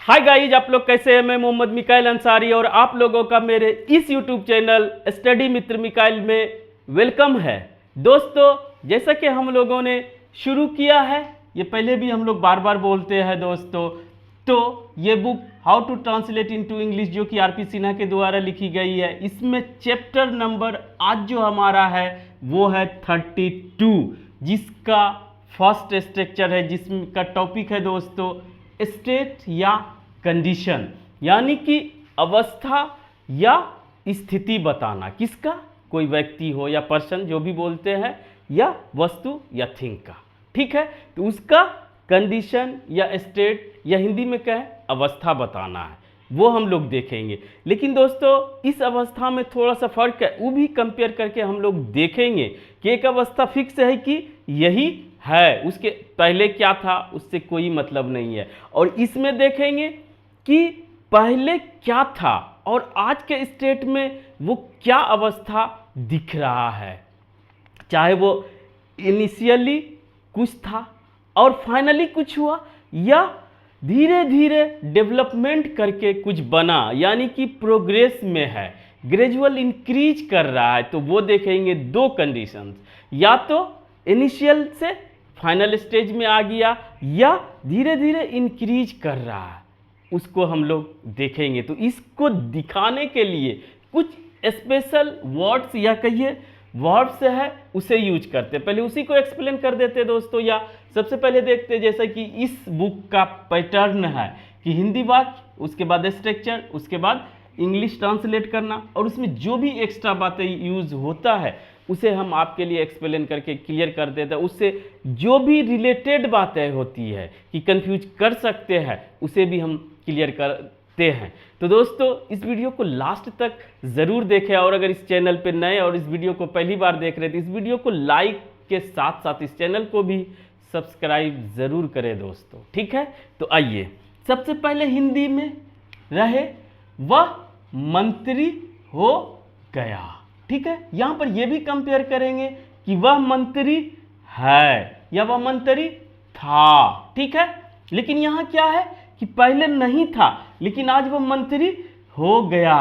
Hi guys, आप लोग कैसे हैं। मैं मोहम्मद मिकाइल अंसारी और आप लोगों का मेरे इस यूट्यूब चैनल स्टडी मित्र मिकाइल में वेलकम है। दोस्तों, जैसा कि हम लोगों ने शुरू किया है, ये पहले भी हम लोग बार बार बोलते हैं दोस्तों, तो ये book how to translate into English जो कि आर.पी. सिन्हा के द्वारा लिखी गई है, इसमें चैप्टर नंबर आज जो हमारा है वो है 32, जिसका फर्स्ट स्ट्रक्चर है, जिसका टॉपिक है दोस्तों स्टेट या कंडीशन, यानी कि अवस्था या स्थिति बताना। किसका? कोई व्यक्ति हो या पर्सन, जो भी बोलते हैं, या वस्तु या थिंग का। ठीक है, तो उसका कंडीशन या स्टेट या हिंदी में क्या है, अवस्था बताना है, वो हम लोग देखेंगे। लेकिन दोस्तों, इस अवस्था में थोड़ा सा फर्क है, वो भी कंपेयर करके हम लोग देखेंगे कि एक अवस्था फिक्स है कि यही है, उसके पहले क्या था उससे कोई मतलब नहीं है, और इसमें देखेंगे कि पहले क्या था और आज के स्टेट में वो क्या अवस्था दिख रहा है, चाहे वो इनिशियली कुछ था और फाइनली कुछ हुआ, या धीरे धीरे डेवलपमेंट करके कुछ बना, यानी कि प्रोग्रेस में है, ग्रेजुअल इंक्रीज कर रहा है। तो वो देखेंगे दो कंडीशंस, या तो इनिशियल से फाइनल स्टेज में आ गया या धीरे धीरे इंक्रीज कर रहा है, उसको हम लोग देखेंगे। तो इसको दिखाने के लिए कुछ स्पेशल वर्ड्स या कहिए वर्ब्स है, उसे यूज करते। पहले उसी को एक्सप्लेन कर देते दोस्तों, या सबसे पहले देखते जैसा कि इस बुक का पैटर्न है कि हिंदी वाक्य, उसके बाद स्ट्रक्चर, उसके बाद इंग्लिश ट्रांसलेट करना, और उसमें जो भी एक्स्ट्रा बातें यूज होता है उसे हम आपके लिए एक्सप्लेन करके क्लियर कर देते हैं। उससे जो भी रिलेटेड बातें होती है कि कंफ्यूज कर सकते हैं, उसे भी हम क्लियर करते हैं। तो दोस्तों, इस वीडियो को लास्ट तक ज़रूर देखें, और अगर इस चैनल पे नए और इस वीडियो को पहली बार देख रहे थे, इस वीडियो को लाइक के साथ साथ इस चैनल को भी सब्सक्राइब ज़रूर करें दोस्तों। ठीक है, तो आइए सबसे पहले हिंदी में रहे वह मंत्री हो गया। ठीक है, यहां पर यह भी कंपेयर करेंगे कि वह मंत्री है या वह मंत्री था। ठीक है, लेकिन यहां क्या है कि पहले नहीं था, लेकिन आज वह मंत्री हो गया।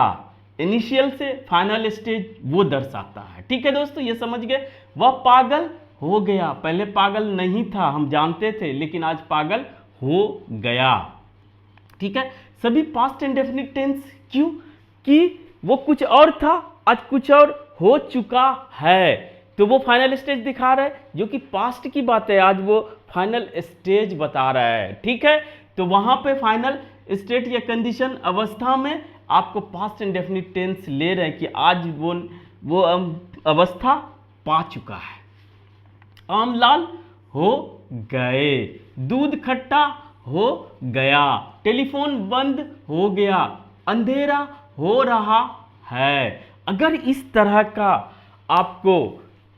इनिशियल से फाइनल स्टेज वो दर्शाता है। ठीक है दोस्तों, ये समझ गए। वह पागल हो गया, पहले पागल नहीं था, हम जानते थे, लेकिन आज पागल हो गया। ठीक है, सभी पास्ट इंडेफिनिट टेंस। क्यों? कि वो कुछ और था, आज कुछ और हो चुका है, तो वो फाइनल स्टेज दिखा रहा है, जो कि पास्ट की बात है, आज वो फाइनल स्टेज बता रहा है। ठीक है, तो वहां पे फाइनल स्टेट या कंडीशन अवस्था में आपको पास्ट इंडेफिनिट टेंस ले रहे हैं कि आज वो अवस्था पा चुका है। आम लाल हो गए, दूध खट्टा हो गया, टेलीफोन बंद हो गया, अंधेरा हो रहा है। अगर इस तरह का आपको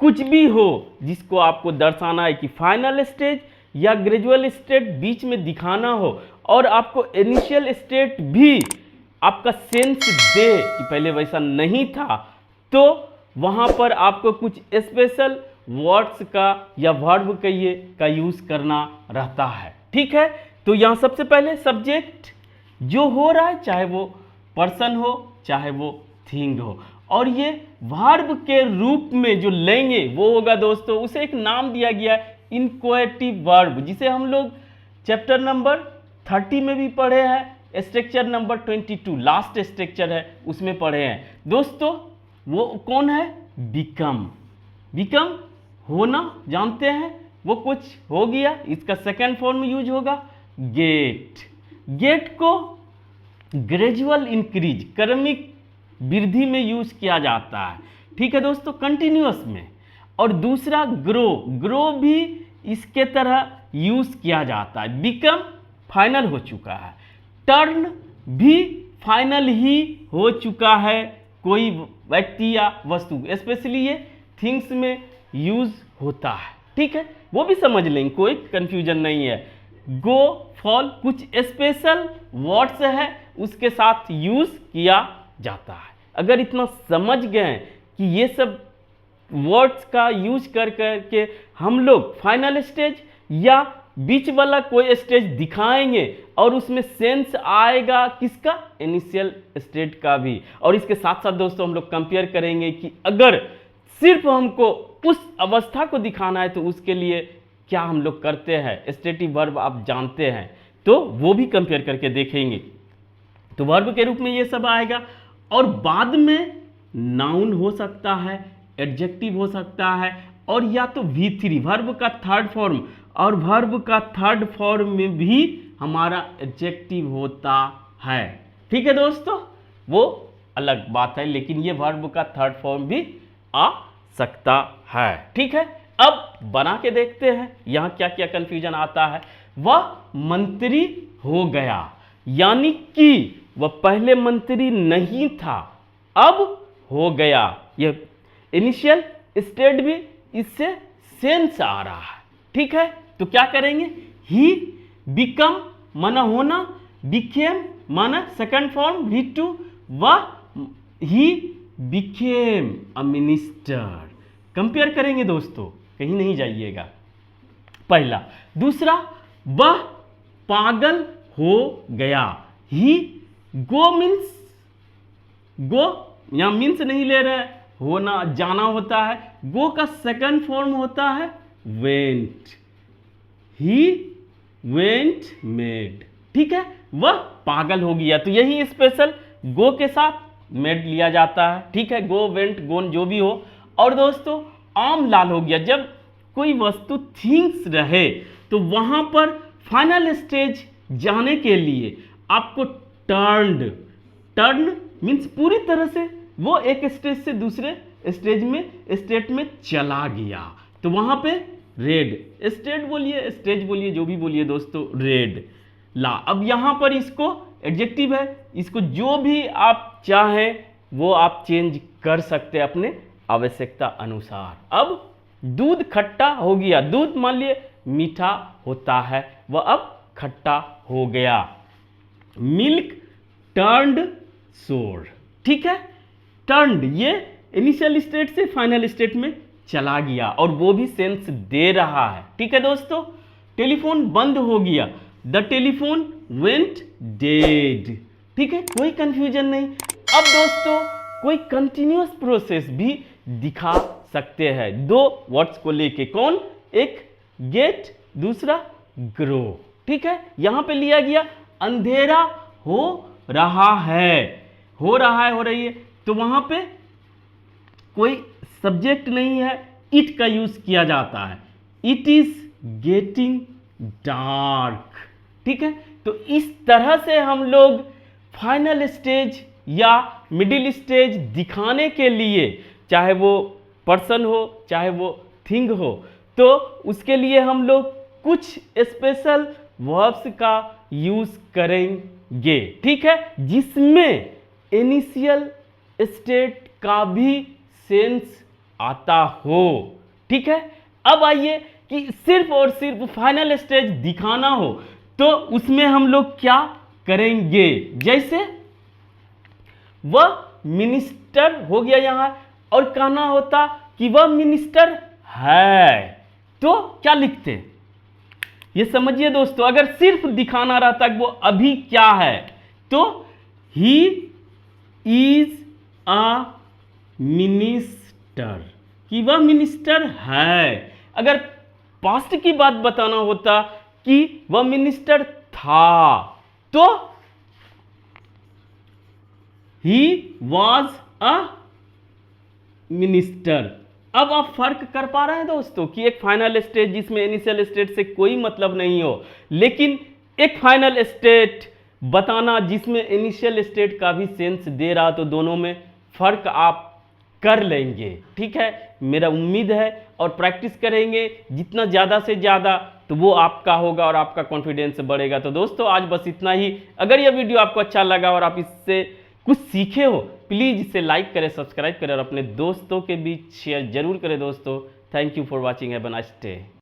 कुछ भी हो जिसको आपको दर्शाना है कि फाइनल स्टेज या ग्रेजुअल स्टेट बीच में दिखाना हो, और आपको इनिशियल स्टेट भी आपका सेंस दे कि पहले वैसा नहीं था, तो वहां पर आपको कुछ स्पेशल वर्ड्स का या वर्ब कहिए का यूज करना रहता है। ठीक है, तो यहां सबसे पहले सब्जेक्ट जो हो रहा है, चाहे वो पर्सन हो चाहे वो थिंग हो, और ये वर्ब के रूप में जो लेंगे वो होगा दोस्तों, उसे एक नाम दिया गया इनक्वेटिव वर्ब, जिसे हम लोग चैप्टर नंबर 30 में भी पढ़े हैं, स्ट्रक्चर नंबर 22 लास्ट स्ट्रक्चर है उसमें पढ़े हैं दोस्तों। वो कौन है? बिकम। बिकम होना जानते हैं, वो कुछ हो गया, इसका सेकेंड फॉर्म यूज होगा गेट। गेट को ग्रेजुअल इंक्रीज, क्रमिक वृद्धि में यूज किया जाता है। ठीक है दोस्तों, कंटिन्यूअस में। और दूसरा ग्रो, ग्रो भी इसके तरह यूज किया जाता है। बिकम फाइनल हो चुका है, टर्न भी फाइनल ही हो चुका है, कोई व्यक्ति या वस्तु, स्पेशली ये थिंग्स में यूज होता है। ठीक है, वो भी समझ लेंगे, कोई कंफ्यूजन नहीं है। गो, फॉल, कुछ स्पेशल वर्ड्स है उसके साथ यूज किया जाता है। अगर इतना समझ गए कि ये सब वर्ड्स का यूज कर करके हम लोग फाइनल स्टेज या बीच वाला कोई स्टेज दिखाएंगे और उसमें सेंस आएगा किसका, इनिशियल स्टेट का भी। और इसके साथ साथ दोस्तों हम लोग कंपेयर करेंगे कि अगर सिर्फ हमको उस अवस्था को दिखाना है तो उसके लिए क्या हम लोग करते हैं। स्टेटिव वर्ब आप जानते हैं, तो वो भी कंपेयर करके देखेंगे। तो वर्ब के रूप में ये सब आएगा और बाद में नाउन हो सकता है, एडजेक्टिव हो सकता है, और या तो V3 वर्ब का थर्ड फॉर्म, और वर्ब का थर्ड फॉर्म में भी हमारा एडजेक्टिव होता है। ठीक है दोस्तों, वो अलग बात है, लेकिन ये वर्ब का थर्ड फॉर्म भी आ सकता है। ठीक है, अब बना के देखते हैं यहां क्या क्या कंफ्यूजन आता है। वह मंत्री हो गया, यानी कि वह पहले मंत्री नहीं था, अब हो गया। यह इनिशियल स्टेट भी इससे सेंस आ रहा है। ठीक है, तो क्या करेंगे, ही बिकम माना होना, बिकेम माना सेकंड फॉर्म V2, वह he became a minister. Compare करेंगे दोस्तों, कहीं नहीं जाइएगा, पहला। दूसरा, वह पागल हो गया, ही गो मीन्स, गो यहां मीन्स नहीं ले रहे, होना जाना होता है। गो का सेकंड फॉर्म होता है वेंट, ही वेंट मेड। ठीक है, वह पागल हो गया, तो यही स्पेशल गो के साथ मेड लिया जाता है। ठीक है, गो वेंट गोन जो भी हो। और दोस्तों आम लाल हो गया, जब कोई वस्तु थिंग्स रहे तो वहां पर फाइनल स्टेज जाने के लिए आपको टर्न मीन्स पूरी तरह से वो एक स्टेज से दूसरे स्टेट में चला गया, तो वहां पे रेड, स्टेट बोलिए स्टेज बोलिए जो भी बोलिए दोस्तों, रेड ला। अब यहां पर इसको एडजेक्टिव है, इसको जो भी आप चाहें वो आप चेंज कर सकते हैं अपने आवश्यकता अनुसार। अब दूध खट्टा हो गया, दूध मान लिए मीठा होता है, वह अब खट्टा हो गया। मिल्क टर्न्ड सोर। ठीक है, टर्न्ड ये इनिशियल स्टेट से फाइनल स्टेट में चला गया और वो भी सेंस दे रहा है। ठीक है दोस्तों, टेलीफोन बंद हो गया, द टेलीफोन वेंट डेड। ठीक है, कोई कंफ्यूजन नहीं। अब दोस्तों कोई कंटिन्यूअस प्रोसेस भी दिखा सकते हैं दो वर्ड्स को लेके। कौन, एक गेट, दूसरा ग्रो। ठीक है, यहां पे लिया गया अंधेरा हो रहा है, हो रही है, तो वहां पे कोई सब्जेक्ट नहीं है, इट का यूज किया जाता है, इट इज गेटिंग डार्क। ठीक है, तो इस तरह से हम लोग फाइनल स्टेज या मिडिल स्टेज दिखाने के लिए, चाहे वो पर्सन हो चाहे वो थिंग हो, तो उसके लिए हम लोग कुछ स्पेशल वर्ब्स का यूज करेंगे। ठीक है, जिसमें इनिशियल स्टेट का भी सेंस आता हो। ठीक है, अब आइए कि सिर्फ और सिर्फ फाइनल स्टेज दिखाना हो तो उसमें हम लोग क्या करेंगे। जैसे वह मिनिस्टर हो गया यहां, और कहना होता कि वह मिनिस्टर है, तो क्या लिखते, ये समझिए दोस्तों। अगर सिर्फ दिखाना रहता कि वो अभी क्या है, तो ही इज अ मिनिस्टर, कि वह मिनिस्टर है। अगर पास्ट की बात बताना होता कि वह मिनिस्टर था, तो ही वॉज अ मिनिस्टर। अब आप फर्क कर पा रहे हैं दोस्तों कि एक फाइनल स्टेट जिसमें इनिशियल स्टेट से कोई मतलब नहीं हो, लेकिन एक फाइनल स्टेट बताना जिसमें इनिशियल स्टेट का भी सेंस दे रहा, तो दोनों में फर्क आप कर लेंगे। ठीक है, मेरा उम्मीद है, और प्रैक्टिस करेंगे जितना ज़्यादा से ज़्यादा तो वो आपका होगा और आपका कॉन्फिडेंस बढ़ेगा। तो दोस्तों आज बस इतना ही। अगर यह वीडियो आपको अच्छा लगा और आप इससे कुछ सीखे हो, प्लीज़ इसे लाइक करें, सब्सक्राइब करें और अपने दोस्तों के बीच शेयर जरूर करें दोस्तों। Thank you for watching, have a nice day.